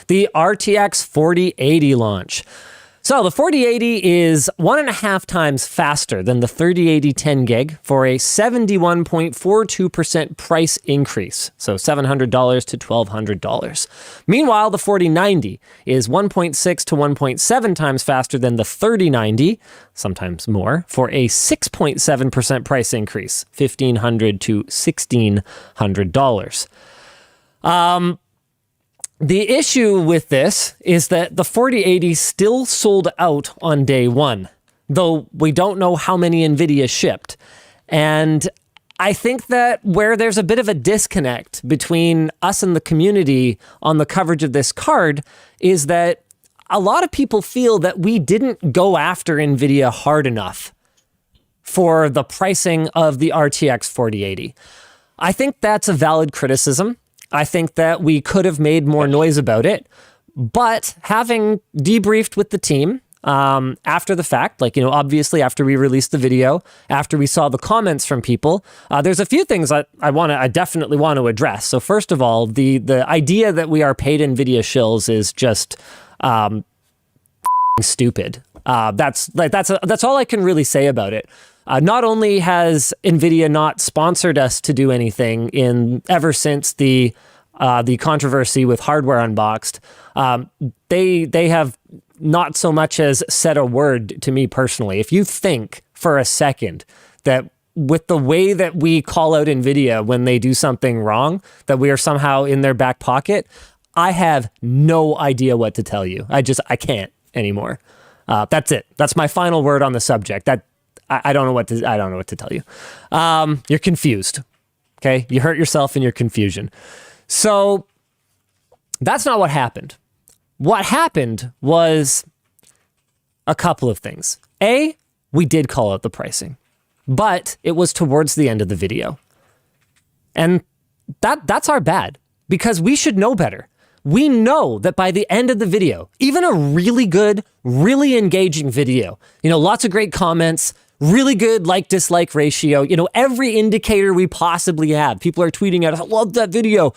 the RTX 4080 launch. So the 4080 is 1.5 times faster than the 3080 10 gig for a 71.42% price increase. So $700 to $1,200. Meanwhile, the 4090 is 1.6 to 1.7 times faster than the 3090, sometimes more, for a 6.7% price increase, $1,500 to $1,600. The issue with this is that the 4080 still sold out on day one, though we don't know how many NVIDIA shipped. And I think that where there's a bit of a disconnect between us and the community on the coverage of this card is that a lot of people feel that we didn't go after NVIDIA hard enough for the pricing of the RTX 4080. I think that's a valid criticism. I think that we could have made more noise about it, but having debriefed with the team after the fact, obviously after we released the video, after we saw the comments from people, there's a few things I definitely want to address. So first of all, the idea that we are paid NVIDIA shills is just stupid. That's all I can really say about it. Not only has NVIDIA not sponsored us to do anything ever since the controversy with Hardware Unboxed, they have not so much as said a word to me personally. If you think for a second that with the way that we call out NVIDIA when they do something wrong, that we are somehow in their back pocket, I have no idea what to tell you. I can't anymore. That's it. That's my final word on the subject. I don't know what to tell you. You're confused. Okay? You hurt yourself in your confusion. So that's not what happened. What happened was a couple of things. A, we did call out the pricing, but it was towards the end of the video. And that's our bad, because we should know better. We know that by the end of the video, even a really good, really engaging video, lots of great comments, really good like-dislike ratio, every indicator we possibly have. People are tweeting at us, I love that video.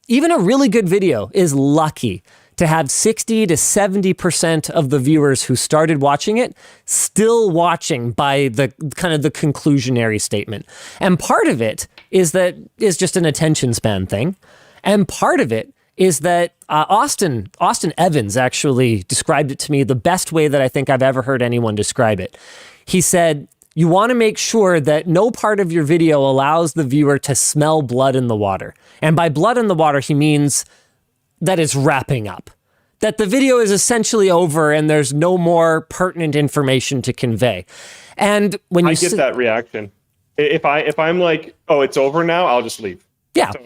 Even a really good video is lucky to have 60 to 70% of the viewers who started watching it still watching by the kind of the conclusionary statement. And part of it is just an attention span thing. And part of it is that Austin Evans actually described it to me the best way that I think I've ever heard anyone describe it. He said, you want to make sure that no part of your video allows the viewer to smell blood in the water. And by blood in the water, he means that it's wrapping up. That the video is essentially over and there's no more pertinent information to convey. And when you get that reaction. If I'm like, oh, it's over now, I'll just leave. Yeah. So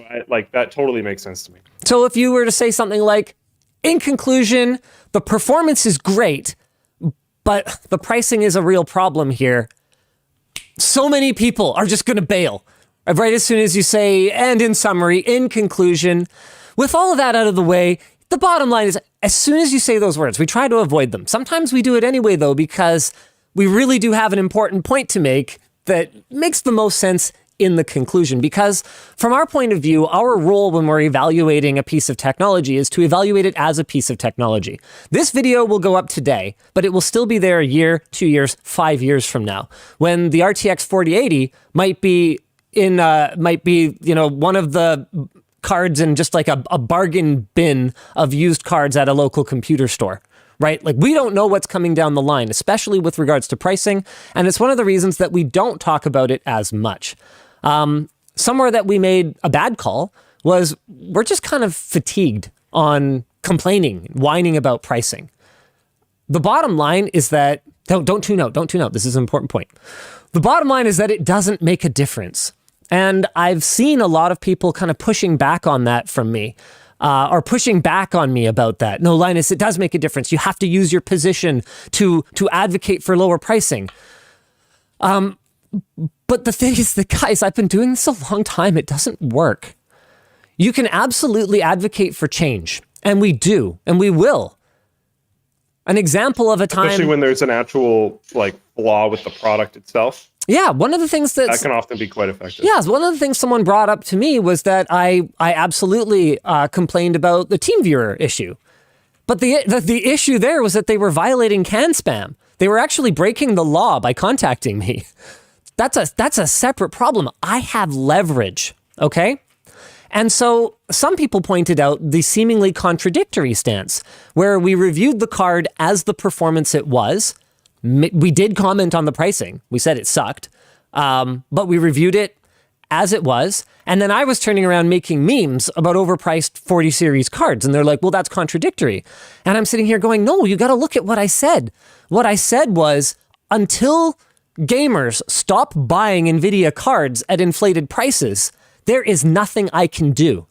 that totally makes sense to me. So if you were to say something like, in conclusion, the performance is great, but the pricing is a real problem here, so many people are just going to bail right as soon as you say, and in summary, in conclusion. With all of that out of the way, the bottom line is, as soon as you say those words, we try to avoid them. Sometimes we do it anyway, though, because we really do have an important point to make that makes the most sense in the conclusion. Because from our point of view, our role when we're evaluating a piece of technology is to evaluate it as a piece of technology. This video will go up today, but it will still be there a year, 2 years, 5 years from now, when the RTX 4080 might be one of the cards in just like a bargain bin of used cards at a local computer store. Right? Like, we don't know what's coming down the line, especially with regards to pricing. And it's one of the reasons that we don't talk about it as much. Somewhere that we made a bad call was we're just kind of fatigued on complaining, whining about pricing. The bottom line is that, don't tune out. This is an important point. The bottom line is that it doesn't make a difference. And I've seen a lot of people kind of pushing back on that from me. Or pushing back on me about that. No, Linus, it does make a difference. You have to use your position to advocate for lower pricing. But the thing is that, guys, I've been doing this a long time. It doesn't work. You can absolutely advocate for change. And we do. And we will. An example of a time... Especially when there's an actual flaw with the product itself. Yeah, one of the things that can often be quite effective. Yeah, one of the things someone brought up to me was that I absolutely complained about the TeamViewer issue. But the issue there was that they were violating CAN spam. They were actually breaking the law by contacting me. That's a separate problem. I have leverage, okay? And so some people pointed out the seemingly contradictory stance, where we reviewed the card as the performance it was. We did comment on the pricing. We said it sucked, but we reviewed it as it was. And then I was turning around making memes about overpriced 40 series cards. And they're like, well, that's contradictory. And I'm sitting here going, no, you got to look at what I said. What I said was, until gamers stop buying NVIDIA cards at inflated prices, there is nothing I can do.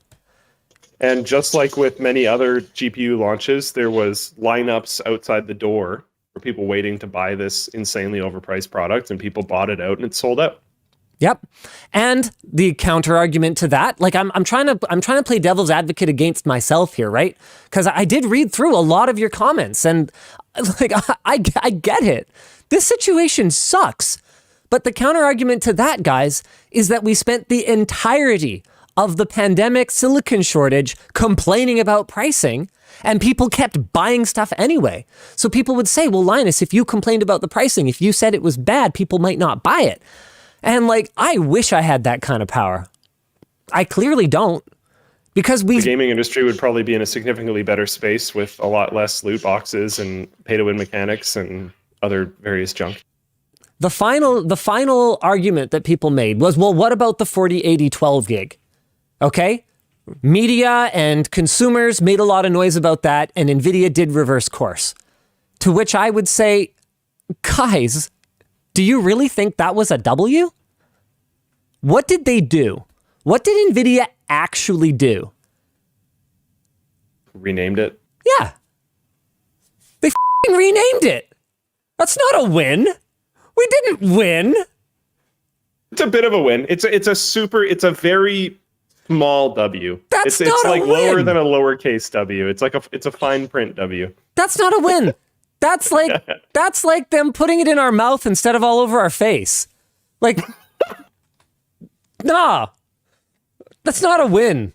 And just like with many other GPU launches, there was lineups outside the door for people waiting to buy this insanely overpriced product, and people bought it out and it sold out. Yep. And the counter argument to that, like I'm trying to play devil's advocate against myself here, right? Because I did read through a lot of your comments, and like I get it. This situation sucks. But the counter argument to that, guys, is that we spent the entirety of the pandemic silicon shortage complaining about pricing, and people kept buying stuff anyway. So people would say, well, Linus, if you complained about the pricing, if you said it was bad, people might not buy it. And like, I wish I had that kind of power. I clearly don't, because the gaming industry would probably be in a significantly better space with a lot less loot boxes and pay-to-win mechanics and other various junk. The final argument that people made was, well, what about the 4080 12 gig? Okay? Media and consumers made a lot of noise about that, and NVIDIA did reverse course. To which I would say, guys, do you really think that was a W? What did they do? What did NVIDIA actually do? Renamed it? Yeah. They f***ing renamed it. That's not a win. We didn't win. It's a bit of a win. It's a very small W. It's like a win. Lower than a lowercase W. It's a fine print W. That's not a win. That's like them putting it in our mouth instead of all over our face. Like, nah, that's not a win.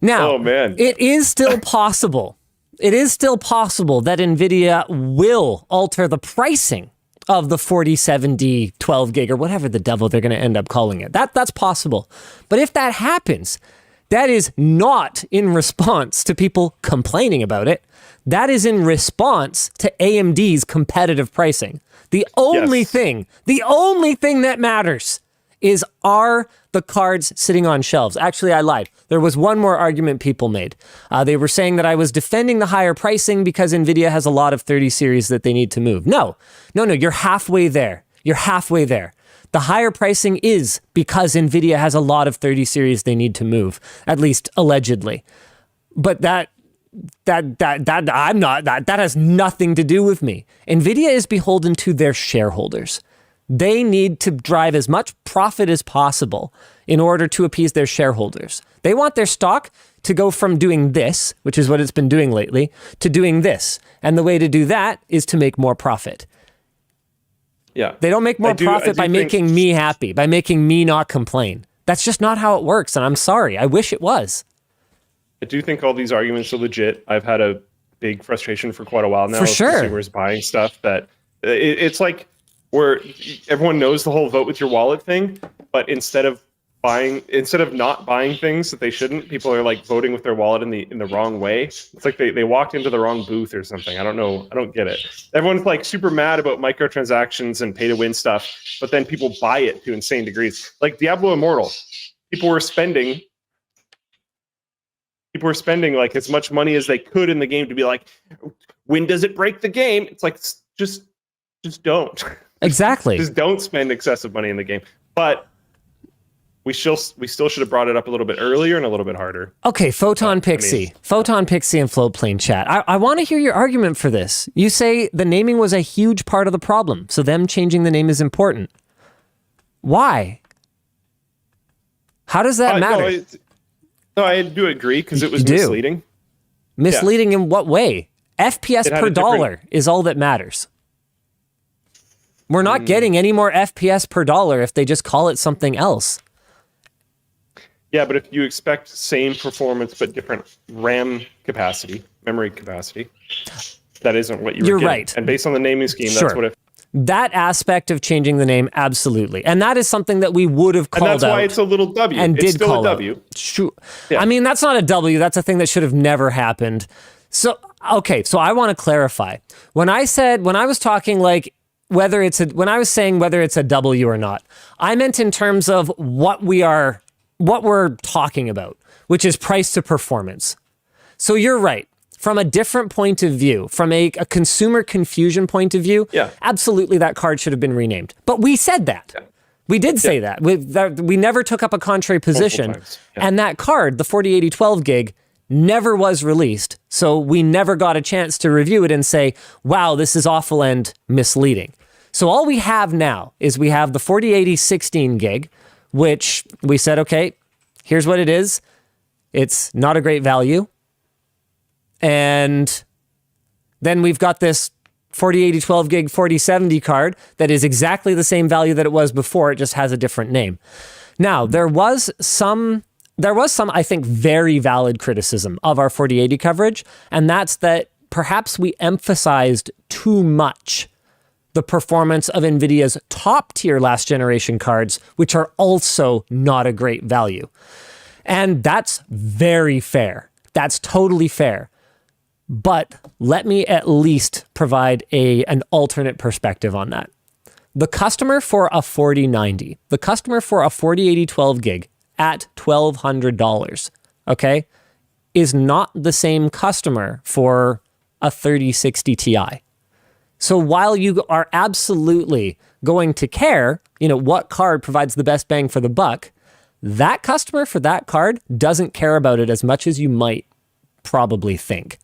Now, oh man, it is still possible. It is still possible that NVIDIA will alter the pricing of the 4070 12 gig or whatever the devil they're going to end up calling it. That's possible. But if that happens, that is not in response to people complaining about it. That is in response to AMD's competitive pricing. The only thing that matters is, are the cards sitting on shelves? Actually, I lied. There was one more argument people made. They were saying that I was defending the higher pricing because NVIDIA has a lot of 30 series that they need to move. No, you're halfway there. You're halfway there. The higher pricing is because NVIDIA has a lot of 30 series they need to move, at least allegedly. But that has nothing to do with me. NVIDIA is beholden to their shareholders. They need to drive as much profit as possible in order to appease their shareholders. They want their stock to go from doing this, which is what it's been doing lately, to doing this. And the way to do that is to make more profit. Yeah. They don't make more profit by making me happy, by making me not complain. That's just not how it works, and I'm sorry. I wish it was. I do think all these arguments are legit. I've had a big frustration for quite a while now. For sure. Consumers buying stuff that it's like where everyone knows the whole vote with your wallet thing, but instead of not buying things that they shouldn't, people are like voting with their wallet in the wrong way. It's like they walked into the wrong booth or something. I don't know. I don't get it. Everyone's like super mad about microtransactions and pay to win stuff, but then people buy it to insane degrees. Like Diablo Immortal, people were spending like as much money as they could in the game to be like, when does it break the game? It's like, just don't. Exactly. Just don't spend excessive money in the game. But we still should have brought it up a little bit earlier and a little bit harder. Okay, Photon Pixie and Floatplane chat. I want to hear your argument for this. You say the naming was a huge part of the problem, so them changing the name is important. Why? How does that matter? No, I do agree because it was misleading. Misleading in what way? FPS It had per a different- dollar is all that matters. We're not getting any more FPS per dollar if they just call it something else. Yeah, but if you expect same performance but different RAM capacity, memory capacity, that isn't what you're getting. Right. And based on the naming scheme, that's what it. That aspect of changing the name, absolutely. And that is something that we would have called out. And that's why it's a little W. And it's did still call a out. W. Sure. Yeah. I mean, that's not a W. That's a thing that should have never happened. So, okay. So I want to clarify. When I was talking like when I was saying whether it's a W or not, I meant in terms of what we're talking about, which is price to performance. So you're right. From a different point of view, from a consumer confusion point of view, absolutely that card should have been renamed. But we said that. Yeah. We did say that. We never took up a contrary position. And that card, the 408012 gig, never was released. So we never got a chance to review it and say, wow, this is awful and misleading. So all we have now is we have the 4080 16 gig, which we said, okay, here's what it is. It's not a great value. And then we've got this 408012 gig 4070 card that is exactly the same value that it was before. It just has a different name. Now, there was some, I think, very valid criticism of our 4080 coverage, and that's that perhaps we emphasized too much the performance of NVIDIA's top-tier last-generation cards, which are also not a great value. And that's very fair. That's totally fair. But let me at least provide an alternate perspective on that. The customer for a 4090, the customer for a 4080 12 gig at $1,200, okay, is not the same customer for a 3060 Ti. So while you are absolutely going to care, what card provides the best bang for the buck, that customer for that card doesn't care about it as much as you might probably think.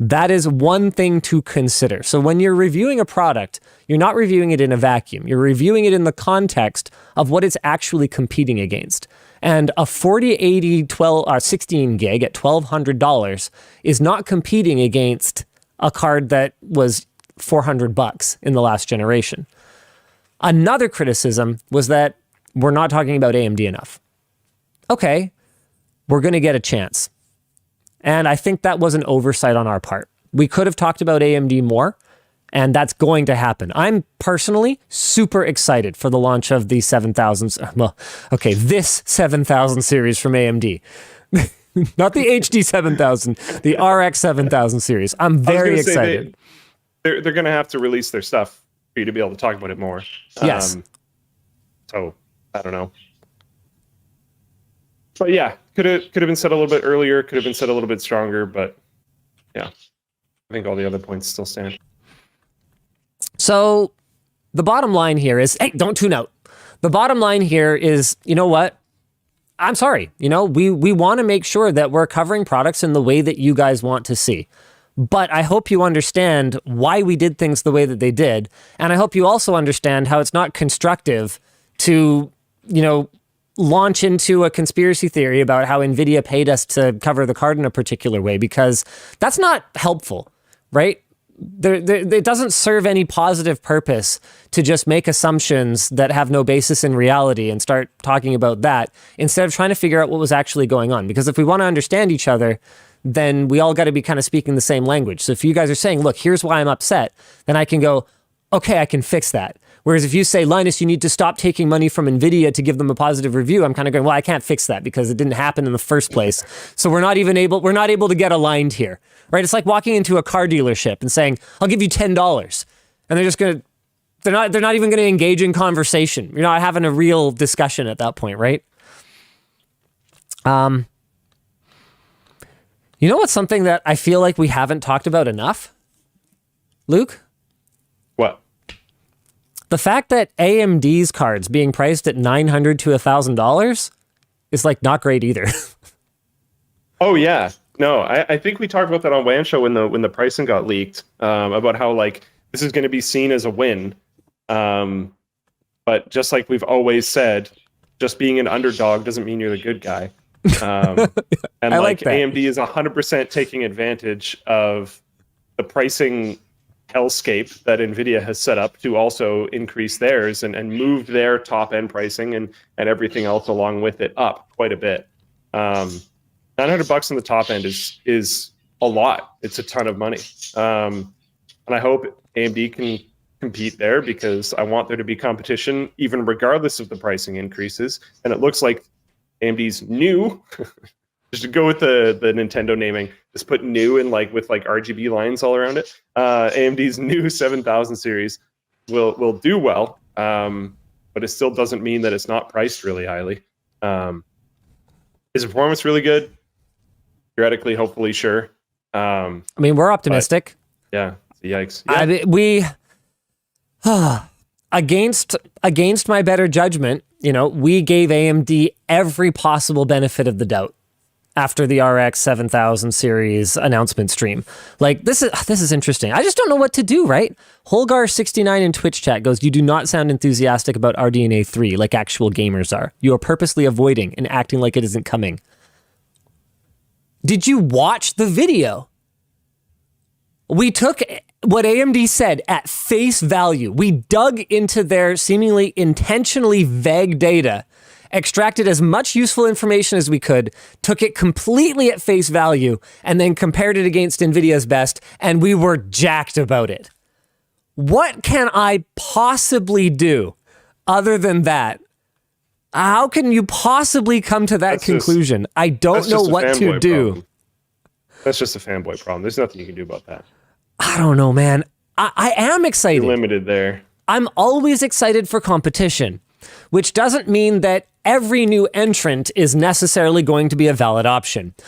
That is one thing to consider. So when you're reviewing a product, you're not reviewing it in a vacuum. You're reviewing it in the context of what it's actually competing against. And a 4080 16 gig at $1,200 is not competing against a card that was $400 in the last generation. Another criticism was that we're not talking about AMD enough. Okay, we're going to get a chance. And I think that was an oversight on our part. We could have talked about AMD more, and that's going to happen. I'm personally super excited for the launch of the 7000, this 7000 series from AMD. Not the HD 7000, the RX 7000 series. I'm very excited. They're going to have to release their stuff for you to be able to talk about it more. Yes. So, I don't know. But yeah, could have been said a little bit earlier, could have been said a little bit stronger, but yeah, I think all the other points still stand. So the bottom line here is, hey, don't tune out. The bottom line here is, you know what? I'm sorry. We want to make sure that we're covering products in the way that you guys want to see. But I hope you understand why we did things the way that they did. And I hope you also understand how it's not constructive to, launch into a conspiracy theory about how NVIDIA paid us to cover the card in a particular way, because that's not helpful, right? It doesn't serve any positive purpose to just make assumptions that have no basis in reality and start talking about that instead of trying to figure out what was actually going on. Because if we want to understand each other, then we all got to be kind of speaking the same language. So if you guys are saying, look, here's why I'm upset, then I can go, okay, I can fix that. Whereas if you say, Linus, you need to stop taking money from NVIDIA to give them a positive review, I'm kind of going, well, I can't fix that because it didn't happen in the first place. So we're not able to get aligned here, right? It's like walking into a car dealership and saying, I'll give you $10. And they're not even going to engage in conversation. You're not having a real discussion at that point, right? You know what's something that I feel like we haven't talked about enough, Luke? What? The fact that AMD's cards being priced at $900 to $1,000 is not great either. Oh yeah, no, I think we talked about that on WAN Show when the pricing got leaked, about how this is going to be seen as a win, but just like we've always said, just being an underdog doesn't mean you're the good guy. And I like that. AMD is 100% taking advantage of the pricing hellscape that NVIDIA has set up to also increase theirs and moved their top end pricing and everything else along with it up quite a bit. $900 on the top end is a lot. It's a ton of money. And I hope AMD can compete there, because I want there to be competition even regardless of the pricing increases. And it looks like AMD's new, just to go with the Nintendo naming, just put new in with RGB lines all around it. AMD's new 7000 series will do well, but it still doesn't mean that it's not priced really highly. Is the performance really good? Theoretically, hopefully, sure. I mean, we're optimistic. Yeah, yikes. Yeah. I mean, we against my better judgment, we gave AMD every possible benefit of the doubt after the RX 7000 series announcement stream. This is interesting. I just don't know what to do, right? Holgar69 in Twitch chat goes, "You do not sound enthusiastic about RDNA 3 like actual gamers are. You are purposely avoiding and acting like it isn't coming." Did you watch the video? We took what AMD said at face value. We dug into their seemingly intentionally vague data, extracted as much useful information as we could, took it completely at face value, and then compared it against NVIDIA's best, and we were jacked about it. What can I possibly do other than that? How can you possibly come to that conclusion? I don't know what to do. Problem. That's just a fanboy problem. There's nothing you can do about that. I don't know, man. I am excited. You're limited there. I'm always excited for competition, which doesn't mean that every new entrant is necessarily going to be a valid option.